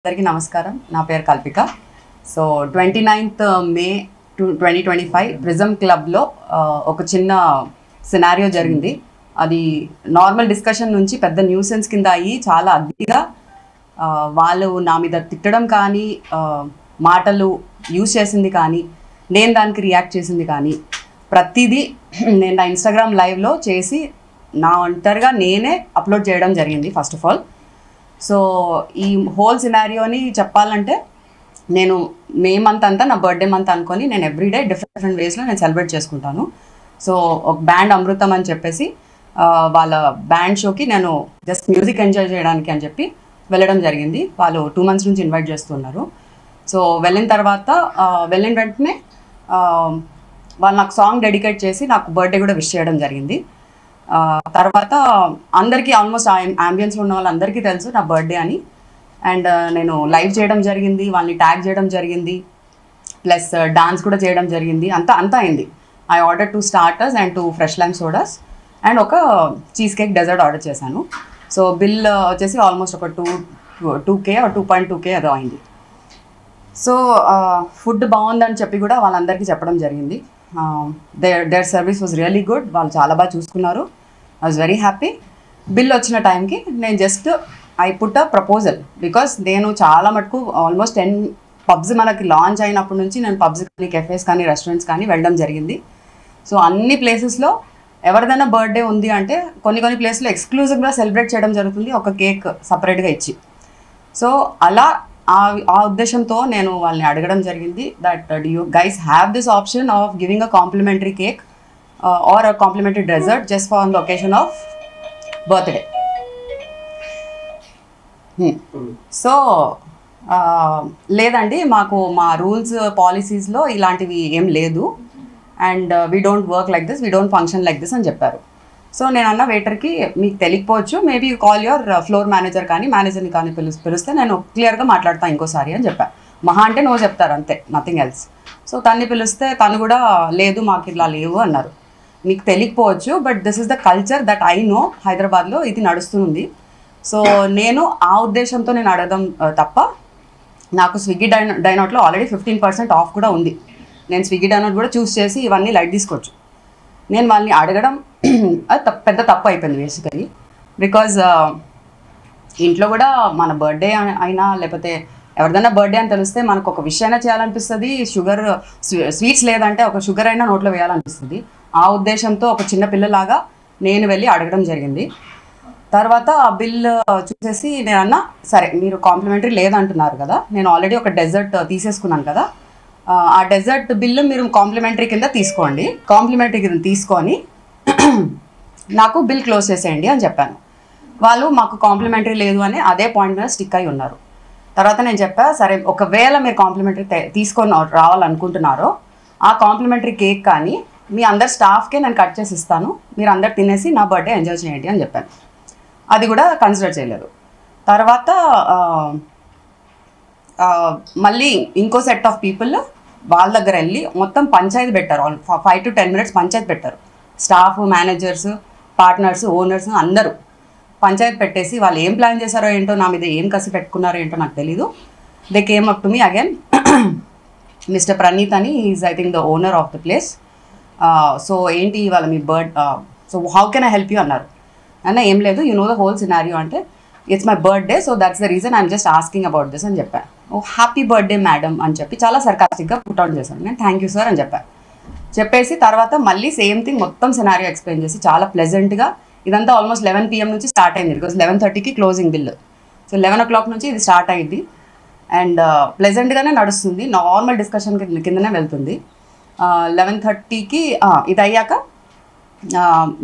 అందరికీ నమస్కారం. నా పేరు కల్పిక. సో 29th మే 2025 ప్రిజమ్ క్లబ్లో ఒక చిన్న సినారియో జరిగింది. అది నార్మల్ డిస్కషన్ నుంచి పెద్ద న్యూసెన్స్ కింద అయ్యి చాలా అగ్గిగా వాళ్ళు నా మీద తిట్టడం కానీ, మాటలు యూజ్ చేసింది కానీ, నేను దానికి రియాక్ట్ చేసింది కానీ, ప్రతిదీ నేను నా ఇన్స్టాగ్రామ్ లైవ్లో చేసి నా ఒంటరిగా నేనే అప్లోడ్ చేయడం జరిగింది. ఫస్ట్ ఆఫ్ ఆల్ సో ఈ హోల్ సినారియోని చెప్పాలంటే, నేను మే మంత్ అంతా నా బర్త్డే మంత్ అనుకొని నేను ఎవ్రీడే డిఫరెంట్ వేస్లో నేను సెలబ్రేట్ చేసుకుంటాను. సో ఒక బ్యాండ్ అమృతం అని చెప్పేసి వాళ్ళ బ్యాండ్ షోకి నేను జస్ట్ మ్యూజిక్ ఎంజాయ్ చేయడానికి అని చెప్పి వెళ్ళడం జరిగింది. వాళ్ళు 2 months నుంచి ఇన్వైట్ చేస్తున్నారు. సో వెళ్ళిన తర్వాత వెళ్ళిన వెంటనే వాళ్ళు నాకు సాంగ్ డెడికేట్ చేసి నాకు బర్త్డే కూడా విష్ చేయడం జరిగింది. తర్వాత అందరికీ ఆల్మోస్ట్ అంబియన్స్లో ఉన్న వాళ్ళందరికీ తెలుసు నా బర్త్డే అని. అండ్ నేను లైవ్ చేయడం జరిగింది, వాళ్ళని ట్యాగ్ చేయడం జరిగింది, ప్లస్ డాన్స్ కూడా చేయడం జరిగింది. అంతా అయింది. I order 2 starters and 2 fresh lime sodas and ఒక చీజ్ కేక్ డెజర్ట్ ఆర్డర్ చేశాను. సో బిల్ వచ్చేసి ఆల్మోస్ట్ ఒక 2K or 2.2K అదో అయింది. సో ఫుడ్ బాగుందని చెప్పి కూడా వాళ్ళందరికీ చెప్పడం జరిగింది. There service was really good. వాళ్ళు చాలా బాగా చూసుకున్నారు. I was very happy. Bill వచ్చిన టైంకి నేను just I put a proposal, because నేను చాలా మటుకు ఆల్మోస్ట్ 10 పబ్స్ మనకి లాంచ్ అయినప్పటి నుంచి నేను పబ్స్ కానీ, కెఫేస్ కానీ, రెస్టారెంట్స్ కానీ వెళ్ళడం జరిగింది. సో అన్ని ప్లేసెస్లో ఎవరిదైనా బర్త్డే ఉంది అంటే కొన్ని ప్లేస్లో ఎక్స్క్లూజివ్గా సెలబ్రేట్ చేయడం జరుగుతుంది, ఒక కేక్ సపరేట్గా ఇచ్చి. సో అలా ఆ ఉద్దేశంతో నేను వాళ్ళని అడగడం జరిగింది that do you guys have this option of giving a complimentary cake or a complimentary dessert just for on the occasion of birthday. So లేదండి, మాకు మా రూల్స్ పాలసీస్లో ఇలాంటివి ఏం లేదు, and we don't work like this, we don't function like this అని చెప్పారు. So నేను అన్న వెయిటర్కి, మీకు తెలియకపోవచ్చు, maybe you call your floor manager కానీ మేనేజర్ని కానీ పిలిస్తే నేను క్లియర్గా మాట్లాడతాను ఇంకోసారి అని చెప్పాను. మహా అంటే నో చెప్తారు అంతే, నథింగ్ ఎల్స్. సో తన్ని పిలిస్తే తను కూడా లేదు మాకు ఇట్లా లేవు అన్నారు. మీకు తెలియకపోవచ్చు, but this is the culture that I know, హైదరాబాద్లో ఇది నడుస్తుంది. సో నేను ఆ ఉద్దేశంతో నేను అడగడం తప్ప, నాకు స్విగ్గీ డైనౌట్లో ఆల్రెడీ 15% ఆఫ్ కూడా ఉంది. నేను స్విగ్గీ డైనౌట్ కూడా చూస్ చేసి ఇవన్నీ లైట్ తీసుకోవచ్చు. నేను వాళ్ళని అడగడం అది పెద్ద తప్పు అయిపోయింది బేసికలీ. బికాజ్ ఇంట్లో కూడా మన బర్త్డే అయినా లేకపోతే ఎవరిదైనా బర్త్డే అని తెలిస్తే మనకు ఒక విష్ అయినా చేయాలనిపిస్తుంది, స్వీట్స్ లేదంటే ఒక షుగర్ అయినా నోట్లో వేయాలనిపిస్తుంది. ఆ ఉద్దేశంతో ఒక చిన్న పిల్లలాగా నేను వెళ్ళి అడగడం జరిగింది. తర్వాత ఆ బిల్ చూసేసి నేను అన్నా, సరే మీరు కాంప్లిమెంటరీ లేదంటున్నారు కదా, నేను ఆల్రెడీ ఒక డెజర్ట్ తీసేసుకున్నాను కదా, ఆ డెజర్ట్ బిల్లు మీరు కాంప్లిమెంటరీ కింద తీసుకోండి, కాంప్లిమెంటరీ కింద తీసుకొని నాకు బిల్ క్లోజ్ చేసేయండి అని చెప్పాను. వాళ్ళు మాకు కాంప్లిమెంటరీ లేదు అని అదే పాయింట్ మీద స్టిక్ అయి ఉన్నారు. తర్వాత నేను చెప్పా, సరే ఒకవేళ మీరు కాంప్లిమెంటరీ తీసుకొని రావాలనుకుంటున్నారో ఆ కాంప్లిమెంటరీ కేక్ కానీ మీ అందరు స్టాఫ్కే నేను కట్ చేసి ఇస్తాను, మీరు అందరు తినేసి నా బర్త్డే ఎంజాయ్ చేయండి అని చెప్పాను. అది కూడా కన్సిడర్ చేయలేదు. తర్వాత మళ్ళీ ఇంకో సెట్ ఆఫ్ పీపుల్ వాళ్ళ దగ్గర వెళ్ళి మొత్తం పంచాయతీ పెట్టారు. 5 to 10 minutes పంచాయతీ పెట్టారు. స్టాఫ్, మేనేజర్స్, పార్ట్నర్స్, ఓనర్స్ అందరూ పంచాయతీ పెట్టేసి వాళ్ళు ఏం ప్లాన్ చేశారో ఏంటో, నా మీద ఏం కసి పెట్టుకున్నారో ఏంటో నాకు తెలీదు. They came up to me again, mister Praneeth అని, is I think the owner of the place. So ఏంటి వాళ్ళ మీ so how can I help you అన్నారు. అన్న ఏం లేదు, you know the whole scenario అంటే, it's my birthday so that's the reason I'm just asking about this అని చెప్పాను. ఓ హ్యాపీ బర్త్డే మేడం అని చెప్పి చాలా సర్కాస్టిక్గా పుట్అవుట్ చేశాను. నేను థ్యాంక్ యూ సార్ అని చెప్పాను. చెప్పేసి తర్వాత మళ్ళీ సేమ్ థింగ్ మొత్తం సినారియో ఎక్స్ప్లెయిన్ చేసి చాలా ప్లెజెంట్గా, ఇదంతా ఆల్మోస్ట్ 11 PM నుంచి స్టార్ట్ అయింది, బికాజ్ 11:30కి క్లోజింగ్ బిల్. సో 11 o'clock నుంచి ఇది స్టార్ట్ అయ్యింది అండ్ ప్లెజెంట్గానే నడుస్తుంది, నార్మల్ డిస్కషన్ కిందనే వెళ్తుంది. 11:30కి ఇది అయ్యాక,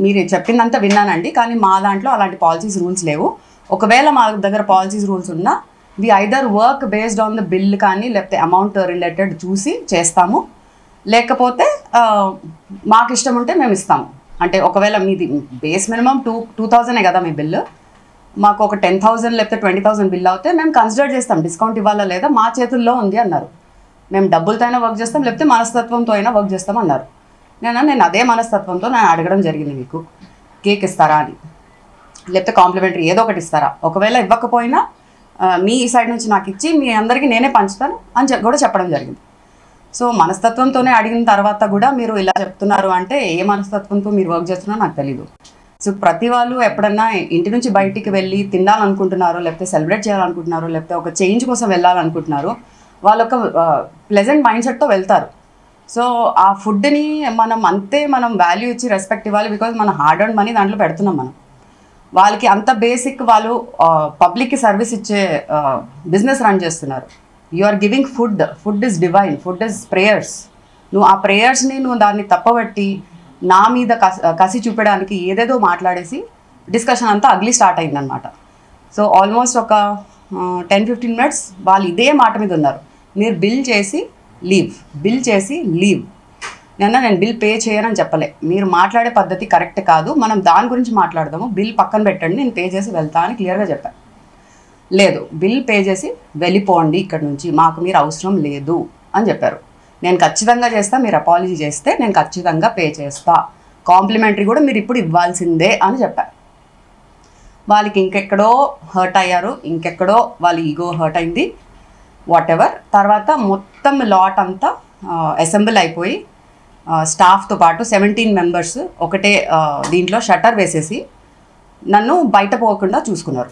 మీరు చెప్పిందంతా విన్నానండి, కానీ మా దాంట్లో అలాంటి పాలసీస్, రూల్స్ లేవు. ఒకవేళ మా దగ్గర పాలసీస్, రూల్స్ ఉన్నా we either work based on the bill కానీ లేకపోతే అమౌంట్ రిలేటెడ్ చూసి చేస్తాము, లేకపోతే మాకు ఇష్టం ఉంటే మేము ఇస్తాము. అంటే ఒకవేళ మీది బేస్ మినిమం 2,000 కదా మీ బిల్లు, మాకు ఒక 10,000 లేకపోతే 20,000 బిల్ అవుతే మేము కన్సిడర్ చేస్తాం, డిస్కౌంట్ ఇవ్వాలా లేదా మా చేతుల్లో ఉంది అన్నారు. మేము డబ్బులతో అయినా వర్క్ చేస్తాం, లేకపోతే మనస్తత్వంతో అయినా వర్క్ చేస్తాం అన్నారు. నేను అదే మనస్తత్వంతో నేను అడగడం జరిగింది, మీకు కేక్ ఇస్తారా అని, లేకపోతే కాంప్లిమెంటరీ ఏదో ఒకటి ఇస్తారా, ఒకవేళ ఇవ్వకపోయినా మీ సైడ్ నుంచి నాకు ఇచ్చి మీ అందరికీ నేనే పంచుతాను అని కూడా చెప్పడం జరిగింది. సో మనస్తత్వంతోనే అడిగిన తర్వాత కూడా మీరు ఇలా చెప్తున్నారు అంటే ఏ మనస్తత్వంతో మీరు వర్క్ చేస్తున్నారో నాకు తెలీదు. సో ప్రతి వాళ్ళు ఎప్పుడన్నా ఇంటి నుంచి బయటికి వెళ్ళి తినాలనుకుంటున్నారో, లేకపోతే సెలబ్రేట్ చేయాలనుకుంటున్నారో, లేకపోతే ఒక చేంజ్ కోసం వెళ్ళాలనుకుంటున్నారో, వాళ్ళు ఒక ప్లెజెంట్ మైండ్ సెట్తో వెళ్తారు. సో ఆ ఫుడ్ని మనం వాల్యూ ఇచ్చి రెస్పెక్ట్ ఇవ్వాలి. బికాజ్ మన హార్డ్ అండ్ మనీ దాంట్లో పెడుతున్నాం మనం. వాళ్ళకి అంత బేసిక్ వాళ్ళు పబ్లిక్కి సర్వీస్ ఇచ్చే బిజినెస్ రన్ చేస్తున్నారు. You are giving food is divine, food is prayers. నువ్వు ఆ ప్రేయర్స్ని దాన్ని తప్పబట్టి నా మీద కసి చూపడానికి ఏదేదో మాట్లాడేసి డిస్కషన్ అంతా అగ్లీ స్టార్ట్ అయిందనమాట. సో ఆల్మోస్ట్ ఒక 10-15 minutes వాళ్ళు ఇదే మాట మీద ఉన్నారు. మీరు బిల్ చేసి లీవ్. నేను బిల్ పే చేయనని చెప్పలే. మీరు మాట్లాడే పద్ధతి కరెక్ట్ కాదు, మనం దాని గురించి మాట్లాడదాము, బిల్ పక్కన పెట్టండి, నేను పే చేసి వెళ్తా అని క్లియర్గా చెప్పాను. లేదు, బిల్ పే చేసి వెళ్ళిపోండి ఇక్కడ నుంచి, మాకు మీరు అవసరం లేదు అని చెప్పారు. నేను ఖచ్చితంగా చేస్తా, మీరు అపాలజీ చేస్తే నేను ఖచ్చితంగా పే చేస్తా, కాంప్లిమెంటరీ కూడా మీరు ఇప్పుడు ఇవ్వాల్సిందే అని చెప్పారు. వాళ్ళకి ఇంకెక్కడో హర్ట్ అయ్యారు, ఇంకెక్కడో వాళ్ళ ఈగో హర్ట్ అయింది, వాట్ ఎవర్. తర్వాత మొత్తం లాట్ అంతా అసెంబుల్ అయిపోయి స్టాఫ్తో పాటు 17 members ఒకటే దీంట్లో షట్టర్ వేసేసి నన్ను బయట పోకుండా చూసుకున్నారు.